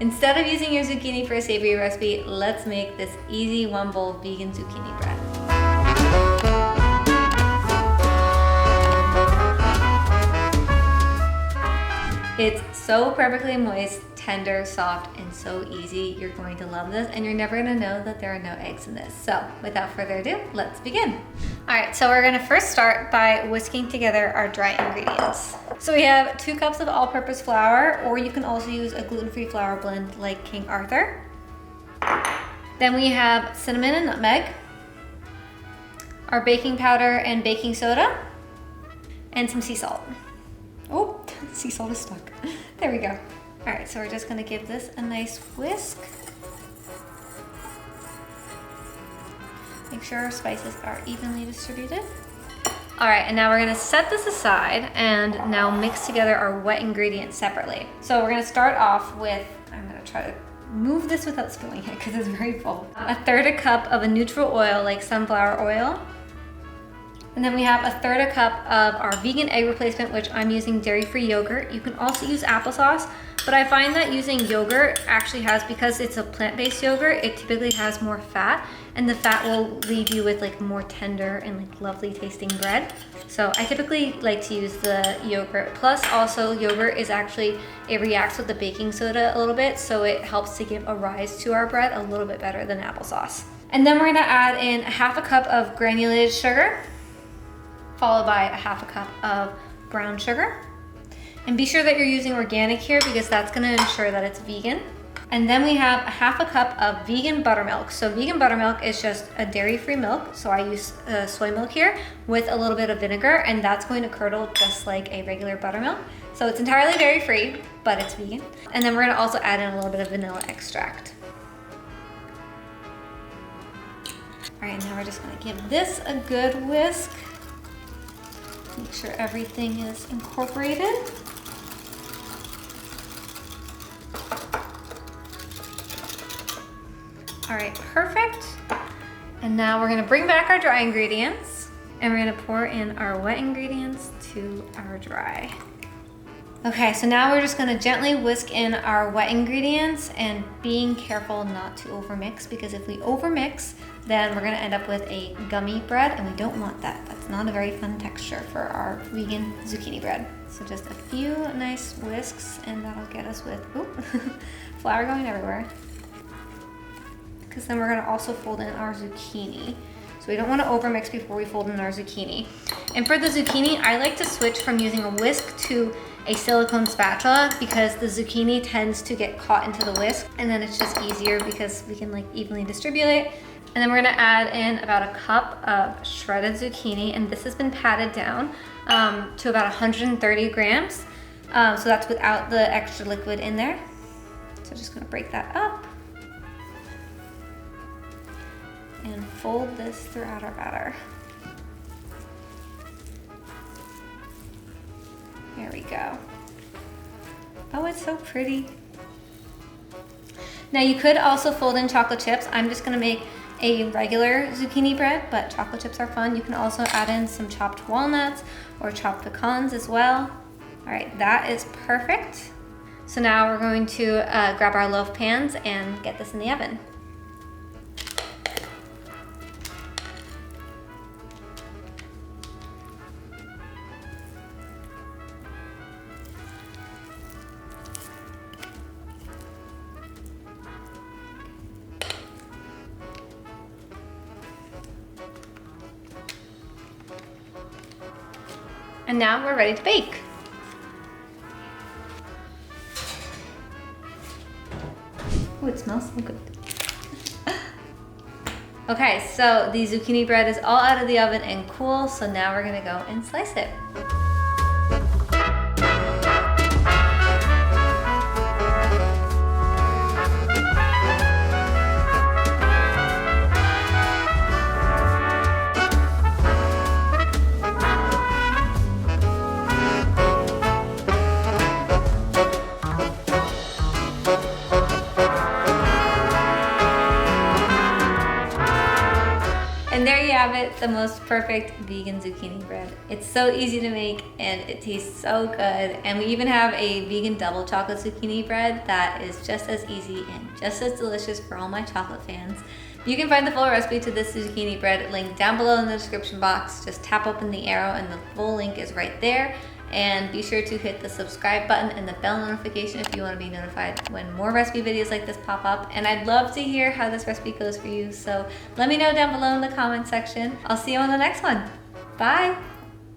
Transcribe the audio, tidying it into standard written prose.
Instead of using your zucchini for a savory recipe, let's make this easy one bowl vegan zucchini bread. It's so perfectly moist, tender, soft, and so easy. You're going to love this, and you're never gonna know that there are no eggs in this. So without further ado, let's begin. All right, so we're gonna first start by whisking together our dry ingredients. So we have 2 cups of all-purpose flour, or you can also use a gluten-free flour blend like King Arthur. Then we have cinnamon and nutmeg, our baking powder and baking soda, and some sea salt. Oh, sea salt is stuck. There we go. All right, so we're just gonna give this a nice whisk. Make sure our spices are evenly distributed. All right, and now we're gonna set this aside and now mix together our wet ingredients separately. So we're gonna start off with, I'm gonna try to move this without spilling it because it's very full. 1/3 cup of a neutral oil like sunflower oil. And then we have 1/3 cup of our vegan egg replacement, which I'm using dairy-free yogurt. You can also use applesauce, but I find that using yogurt actually has, because it's a plant-based yogurt, it typically has more fat, and the fat will leave you with like more tender and like lovely tasting bread. So I typically like to use the yogurt. Plus also yogurt is actually, it reacts with the baking soda a little bit, so it helps to give a rise to our bread a little bit better than applesauce. And then we're gonna add in 1/2 cup of granulated sugar, followed by 1/2 cup of brown sugar. And be sure that you're using organic here because that's gonna ensure that it's vegan. And then we have 1/2 cup of vegan buttermilk. So vegan buttermilk is just a dairy-free milk. So I use soy milk here with a little bit of vinegar, and that's going to curdle just like a regular buttermilk. So it's entirely dairy-free, but it's vegan. And then we're gonna also add in a little bit of vanilla extract. All right, now we're just gonna give this a good whisk. Make sure everything is incorporated. All right, perfect. And now we're gonna bring back our dry ingredients and we're gonna pour in our wet ingredients to our dry. Okay, so now we're just gonna gently whisk in our wet ingredients and being careful not to overmix, because if we overmix, then we're gonna end up with a gummy bread, and we don't want that. That's not a very fun texture for our vegan zucchini bread. So just a few nice whisks, and that'll get us with, flour going everywhere. Because then we're gonna also fold in our zucchini. So we don't wanna overmix before we fold in our zucchini. And for the zucchini, I like to switch from using a whisk to a silicone spatula because the zucchini tends to get caught into the whisk, and then it's just easier because we can like evenly distribute it. And then we're gonna add in about 1 cup of shredded zucchini, and this has been patted down to about 130 grams. So that's without the extra liquid in there. So just gonna break that up and fold this throughout our batter. There we go. Oh, it's so pretty. Now you could also fold in chocolate chips. I'm just gonna make a regular zucchini bread, but chocolate chips are fun. You can also add in some chopped walnuts or chopped pecans as well. All right, that is perfect. So now we're going to grab our loaf pans and get this in the oven. And now we're ready to bake. Oh, it smells so good. Okay, so the zucchini bread is all out of the oven and cool, so now we're gonna go and slice it. And there you have it, the most perfect vegan zucchini bread. It's so easy to make and it tastes so good. And we even have a vegan double chocolate zucchini bread that is just as easy and just as delicious for all my chocolate fans. You can find the full recipe to this zucchini bread linked down below in the description box. Just tap open the arrow and the full link is right there. And be sure to hit the subscribe button and the bell notification if you want to be notified when more recipe videos like this pop up. And I'd love to hear how this recipe goes for you, so let me know down below in the comment section. I'll see you on the next one. Bye!